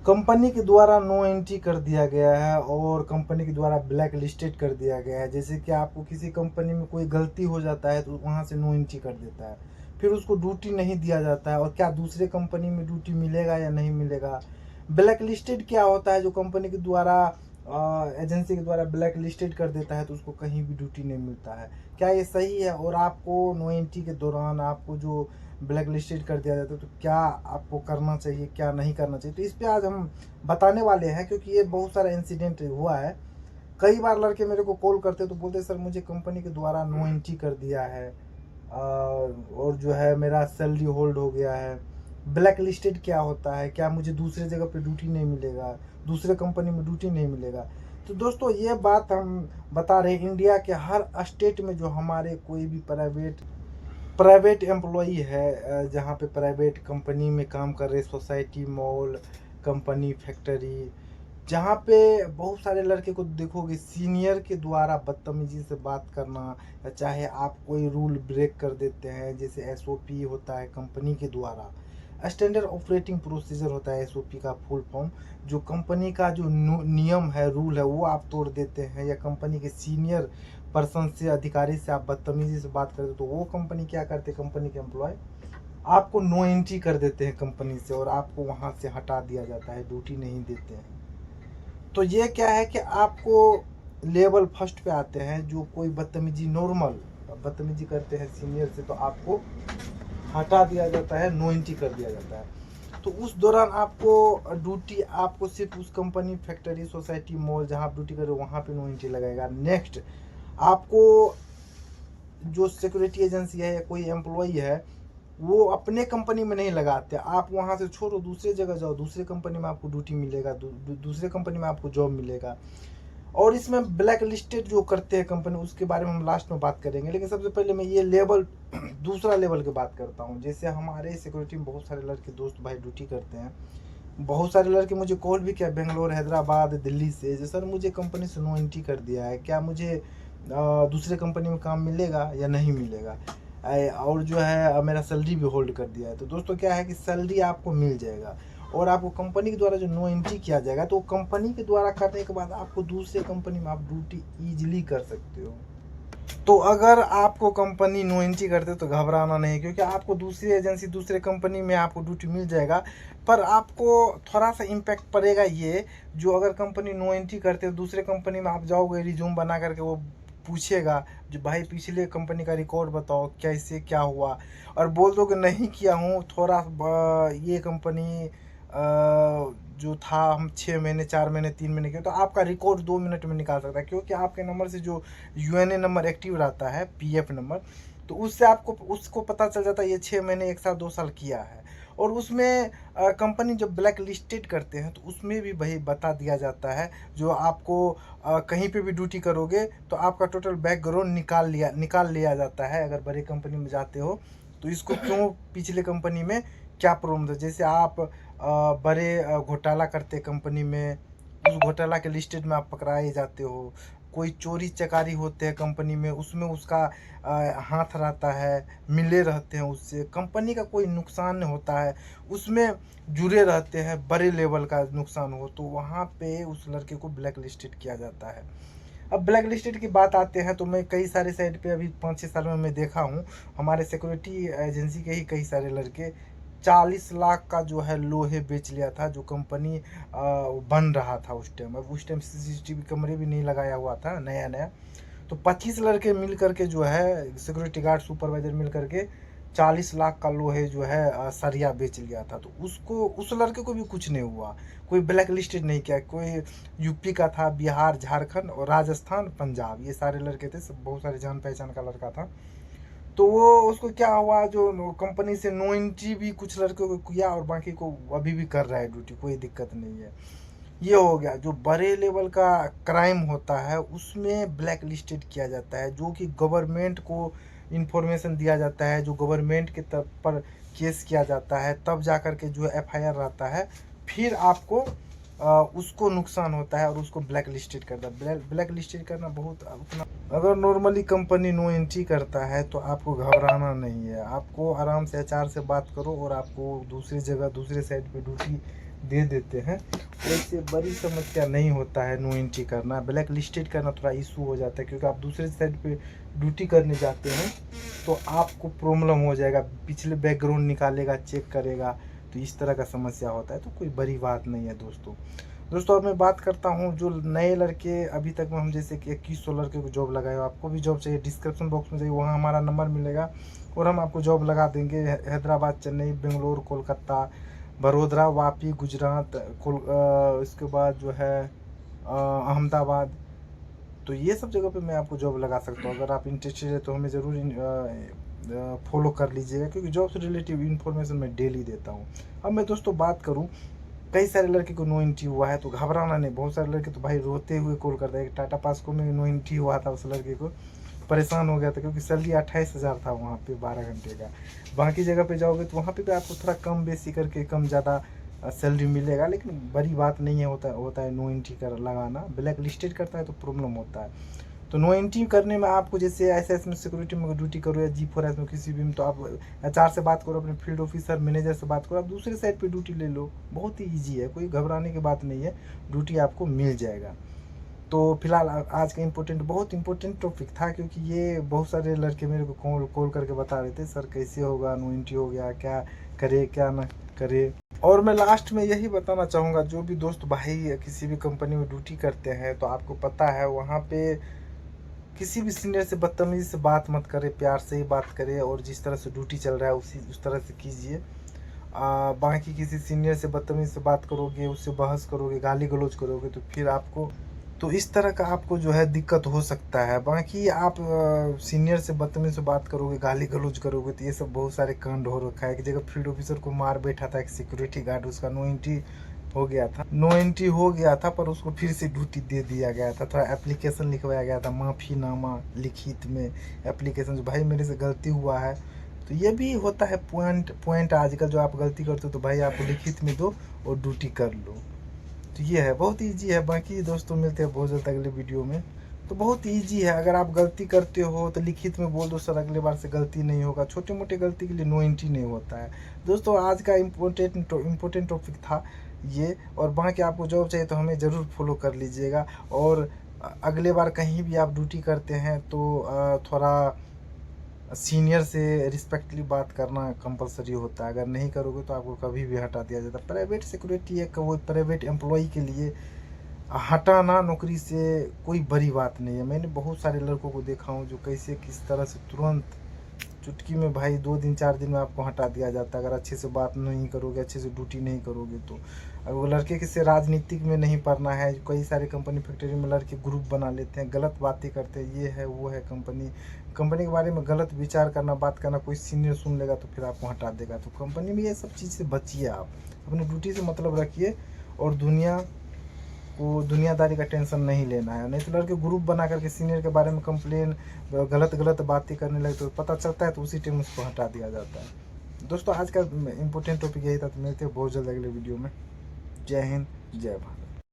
Company के द्वारा no entry कर दिया गया है और कंपनी के द्वारा ब्लैक लिस्टेड कर दिया गया है। जैसे कि आपको किसी कंपनी में कोई गलती हो जाता है तो वहाँ से नो एंट्री कर देता है, फिर उसको ड्यूटी नहीं दिया जाता है। और क्या दूसरे कंपनी में ड्यूटी मिलेगा या नहीं मिलेगा। ब्लैक लिस्टेड क्या होता है, जो कंपनी के द्वारा एजेंसी के द्वारा ब्लैक लिस्टेड कर देता है तो उसको कहीं भी ड्यूटी नहीं मिलता है। क्या ये सही है? और आपको नो एंट्री के दौरान आपको जो ब्लैक लिस्टेड कर दिया जाता है तो क्या आपको करना चाहिए, क्या नहीं करना चाहिए, तो इस पे आज हम बताने वाले हैं। क्योंकि ये बहुत सारा इंसिडेंट हुआ है। कई बार लड़के मेरे को कॉल करते तो बोलते सर मुझे कंपनी के द्वारा नो एंट्री कर दिया है और जो है मेरा सैलरी होल्ड हो गया है। ब्लैक लिस्टेड क्या होता है, क्या मुझे दूसरे जगह पे ड्यूटी नहीं मिलेगा, दूसरे कंपनी में ड्यूटी नहीं मिलेगा। तो दोस्तों ये बात हम बता रहे हैं, इंडिया के हर स्टेट में जो हमारे कोई भी प्राइवेट एम्प्लॉई है, जहाँ पे प्राइवेट कंपनी में काम कर रहे, सोसाइटी, मॉल, कंपनी, फैक्ट्री, जहाँ पे बहुत सारे लड़के को देखोगे सीनियर के द्वारा बदतमीजी से बात करना, या चाहे आप कोई रूल ब्रेक कर देते हैं। जैसे एसओपी होता है कंपनी के द्वारा, स्टैंडर्ड ऑपरेटिंग प्रोसीजर होता है एसओपी का फुल फॉर्म। जो कंपनी का जो नियम है, रूल है, वो आप तोड़ देते हैं, या कंपनी के सीनियर पर्सन से, अधिकारी से आप बदतमीजी से बात करते, तो वो कंपनी क्या करते, कंपनी के एम्प्लॉय आपको नो एंट्री कर देते हैं कंपनी से और आपको वहाँ से हटा दिया जाता है, ड्यूटी नहीं देते हैं। तो ये क्या है कि आपको लेवल फर्स्ट पे आते हैं, जो कोई बदतमीजी नॉर्मल बदतमीजी करते हैं सीनियर से, तो आपको हटा दिया जाता है, नो एंट्री कर दिया जाता है। तो उस दौरान आपको ड्यूटी, आपको सिर्फ उस कंपनी, फैक्ट्री, सोसाइटी, मॉल जहाँ आप ड्यूटी कर रहे हो वहाँ पे नो एंट्री लगाएगा। नेक्स्ट, आपको जो सिक्योरिटी एजेंसी है या कोई एम्प्लॉई है वो अपने कंपनी में नहीं लगाते, आप वहाँ से छोड़ो, दूसरे जगह जाओ, दूसरे कंपनी में आपको ड्यूटी मिलेगा, दूसरे कंपनी में आपको जॉब मिलेगा। और इसमें ब्लैक लिस्टेड जो करते हैं कंपनी, उसके बारे में हम लास्ट में बात करेंगे। लेकिन सबसे पहले मैं ये लेवल दूसरा लेवल की बात करता हूँ। जैसे हमारे सिक्योरिटी में बहुत सारे लड़के दोस्त भाई ड्यूटी करते हैं। बहुत सारे लड़के मुझे कॉल भी किया, बेंगलोर, हैदराबाद, दिल्ली से, जो सर मुझे कंपनी से नो एंट्री कर दिया है, क्या मुझे दूसरे कंपनी में काम मिलेगा या नहीं मिलेगा। और जो है मेरा सैलरी भी होल्ड कर दिया है। तो दोस्तों क्या है कि सैलरी आपको मिल जाएगा और आपको कंपनी के द्वारा जो नो एंट्री किया जाएगा, तो कंपनी के द्वारा करने के बाद आपको दूसरे कंपनी में आप ड्यूटी ईजिली कर सकते हो। तो अगर आपको कंपनी नो एंट्री करते तो घबराना नहीं, क्योंकि आपको दूसरी एजेंसी, दूसरे कंपनी में आपको ड्यूटी मिल जाएगा। पर आपको थोड़ा सा इम्पैक्ट पड़ेगा ये, जो अगर कंपनी नो एंट्री करते हो, दूसरे कंपनी में आप जाओगे, रिज्यूम बना करके वो पूछेगा जो भाई पिछले कंपनी का रिकॉर्ड बताओ, कैसे क्या हुआ, और बोल दो कि नहीं किया हूँ, थोड़ा ये कंपनी जो था हम 6 महीने, 4 महीने, 3 महीने के, तो आपका रिकॉर्ड 2 मिनट में निकाल सकता है। क्योंकि आपके नंबर से जो यूएनए नंबर एक्टिव रहता है, पीएफ नंबर, तो उससे आपको उसको पता चल जाता है ये 6 महीने, 1 साल, 2 साल किया है। और उसमें कंपनी जब ब्लैक लिस्टेड करते हैं तो उसमें भी वही बता दिया जाता है, जो आपको कहीं पे भी ड्यूटी करोगे तो आपका टोटल बैकग्राउंड निकाल लिया जाता है। अगर बड़ी कंपनी में जाते हो तो इसको क्यों, पिछले कंपनी में क्या प्रॉब्लम था। जैसे आप बड़े घोटाला करते कंपनी में, उस घोटाला के लिस्टेड में आप पकड़ाए जाते हो। कोई चोरी चकारी होते हैं कंपनी में, उसमें उसका हाथ रहता है, मिले रहते हैं, उससे कंपनी का कोई नुकसान होता है, उसमें जुड़े रहते हैं, बड़े लेवल का नुकसान हो, तो वहाँ पे उस लड़के को ब्लैक लिस्टेड किया जाता है। अब ब्लैक लिस्टेड की बात आते हैं तो मैं कई सारे साइट पे अभी 5-6 साल में मैं देखा हूँ, हमारे सिक्योरिटी एजेंसी के ही कई सारे लड़के 40 लाख का जो है लोहे बेच लिया था, जो कंपनी बन रहा था उस टाइम। अब उस टाइम सीसीटीवी कैमरे भी नहीं लगाया हुआ था, नया नया। तो 25 लड़के मिल करके जो है, सिक्योरिटी गार्ड, सुपरवाइजर मिल करके 40 लाख का लोहे जो है सरिया बेच लिया था। तो उसको, उस लड़के को भी कुछ नहीं हुआ, कोई ब्लैक लिस्टेड नहीं किया। कोई यूपी का था, बिहार, झारखंड और राजस्थान, पंजाब, ये सारे लड़के थे, सब बहुत सारे जान पहचान का लड़का था। तो वो, उसको क्या हुआ, जो कंपनी से नो एंट्री भी कुछ लड़कों को किया और बाकी को अभी भी कर रहा है ड्यूटी, कोई दिक्कत नहीं है। ये हो गया। जो बड़े लेवल का क्राइम होता है उसमें ब्लैक लिस्टेड किया जाता है, जो कि गवर्नमेंट को इंफॉर्मेशन दिया जाता है, जो गवर्नमेंट के तब पर केस किया जाता है, तब जा कर के जो एफआईआर रहता है, फिर आपको उसको नुकसान होता है और उसको ब्लैक लिस्टेड करता है। ब्लैक लिस्टेड करना बहुत उतना, अगर नॉर्मली कंपनी नो एंट्री करता है तो आपको घबराना नहीं है। आपको आराम से एचआर से बात करो और आपको दूसरी जगह, दूसरे साइड पे ड्यूटी दे देते हैं। वैसे बड़ी समस्या नहीं होता है नो एंट्री करना। ब्लैक लिस्टेड करना थोड़ा इशू हो जाता है, क्योंकि आप दूसरे साइड पे ड्यूटी करने जाते हैं तो आपको प्रॉब्लम हो जाएगा, पिछले बैकग्राउंड निकालेगा, चेक करेगा, तो इस तरह का समस्या होता है। तो कोई बड़ी बात नहीं है दोस्तों। अब मैं बात करता हूँ जो नए लड़के अभी तक में, हम जैसे कि 2100 लड़के को जॉब लगाए हो, आपको भी जॉब चाहिए, डिस्क्रिप्शन बॉक्स में जाइए, वहाँ हमारा नंबर मिलेगा और हम आपको जॉब लगा देंगे। हैदराबाद, चेन्नई, बेंगलोर, कोलकाता, बड़ोदरा, वापी, गुजरात, इसके बाद जो है अहमदाबाद, तो ये सब जगह पे मैं आपको जॉब लगा सकता हूँ। अगर आप इंटरेस्टेड है तो हमें ज़रूर फॉलो कर लीजिएगा, क्योंकि जॉब से रिलेटिव इन्फॉर्मेशन मैं डेली देता हूँ। अब मैं दोस्तों बात करूँ, कई सारे लड़के को नो एंट्री हुआ है तो घबराना नहीं। बहुत सारे लड़के तो भाई रोते हुए कॉल करते हैं। टाटा पास्को में नो एंट्री हुआ था, उस लड़के को परेशान हो गया था, क्योंकि सैलरी 28,000 था वहाँ पे 12 घंटे का। बाकी जगह पे जाओगे तो वहाँ पे भी आपको थोड़ा कम बेसी करके कम ज़्यादा सैलरी मिलेगा, लेकिन बड़ी बात नहीं है। होता है नो एंट्री कर लगाना। ब्लैक लिस्टेड करता है तो प्रॉब्लम होता है। तो नो एंट्री करने में आपको, जैसे एसएस में सिक्योरिटी में ड्यूटी करो या G4S में किसी भी में, तो आप HR से बात करो, अपने फील्ड ऑफिसर मैनेजर से बात करो, आप दूसरे साइड पे ड्यूटी ले लो। बहुत ही ईजी है, कोई घबराने की बात नहीं है, ड्यूटी आपको मिल जाएगा। तो फिलहाल आज का बहुत इंपॉर्टेंट टॉपिक था, क्योंकि ये बहुत सारे लड़के मेरे को कॉल करके बता रहे थे, सर कैसे होगा, नो एंट्री हो गया, क्या करे क्या ना करे। और मैं लास्ट में यही बताना चाहूँगा, जो भी दोस्त भाई किसी भी कंपनी में ड्यूटी करते हैं तो आपको पता है वहाँ पे किसी भी सीनियर से बदतमीजी से बात मत करें, प्यार से ही बात करें, और जिस तरह से ड्यूटी चल रहा है उस तरह से कीजिए। बाकी किसी सीनियर से बदतमीजी से बात करोगे, उससे बहस करोगे, गाली गलौज करोगे, तो फिर आपको, तो इस तरह का आपको जो है दिक्कत हो सकता है। बाकी आप सीनियर से बदतमीजी से बात करोगे, गाली गलौज करोगे, तो ये सब बहुत सारे कांड हो रखा है। एक जगह फील्ड ऑफिसर को मार बैठा था एक सिक्योरिटी गार्ड, उसका नो एंट्री हो गया था, पर उसको फिर से ड्यूटी दे दिया गया था। थोड़ा एप्लीकेशन लिखवाया गया था, माफ़ीनामा लिखित में एप्लीकेशन, जो भाई मेरे से गलती हुआ है। तो ये भी होता है पॉइंट आजकल, जो आप गलती करते हो तो भाई आप लिखित में दो और ड्यूटी कर लो। तो ये है, बहुत ईजी है। बाकी दोस्तों मिलते हैं बहुत जल्द अगले वीडियो में। तो बहुत ईजी है, अगर आप गलती करते हो तो लिखित में बोल दो, सर अगले बार से गलती नहीं होगा। छोटे मोटे गलती के लिए नो एंट्री नहीं होता है। दोस्तों आज का इम्पोर्टेंट टॉपिक था ये। और बाकी आपको जॉब चाहिए तो हमें ज़रूर फॉलो कर लीजिएगा। और अगले बार कहीं भी आप ड्यूटी करते हैं तो थोड़ा सीनियर से रिस्पेक्टली बात करना कंपलसरी होता है। अगर नहीं करोगे तो आपको कभी भी हटा दिया जाता है। प्राइवेट सिक्योरिटी है, वो प्राइवेट एम्प्लॉय के लिए हटाना नौकरी से कोई बड़ी बात नहीं है। मैंने बहुत सारे लड़कों को देखा हूँ जो कैसे किस तरह से तुरंत चुटकी में भाई 2 दिन 4 दिन में आपको हटा दिया जाता है, अगर अच्छे से बात नहीं करोगे, अच्छे से ड्यूटी नहीं करोगे तो। अब वो लड़के किसी राजनीतिक में नहीं पड़ना है। कई सारे कंपनी फैक्ट्री में लड़के ग्रुप बना लेते हैं, गलत बातें करते हैं, ये है वो है। कंपनी के बारे में गलत विचार करना, बात करना, कोई सीनियर सुन लेगा तो फिर आपको हटा देगा। तो कंपनी में ये सब चीज़ से बचिए, आप अपनी ड्यूटी से मतलब रखिए, और दुनियादारी का टेंशन नहीं लेना है। नहीं तो लड़के ग्रुप बना करके सीनियर के बारे में कंप्लेन, गलत बातें करने लगे तो पता चलता है तो उसी टाइम उसको हटा दिया जाता है। दोस्तों आज का इम्पोर्टेंट टॉपिक यही था। तो मिलते हैं बहुत जल्द अगले वीडियो में। जय हिंद, जय भारत।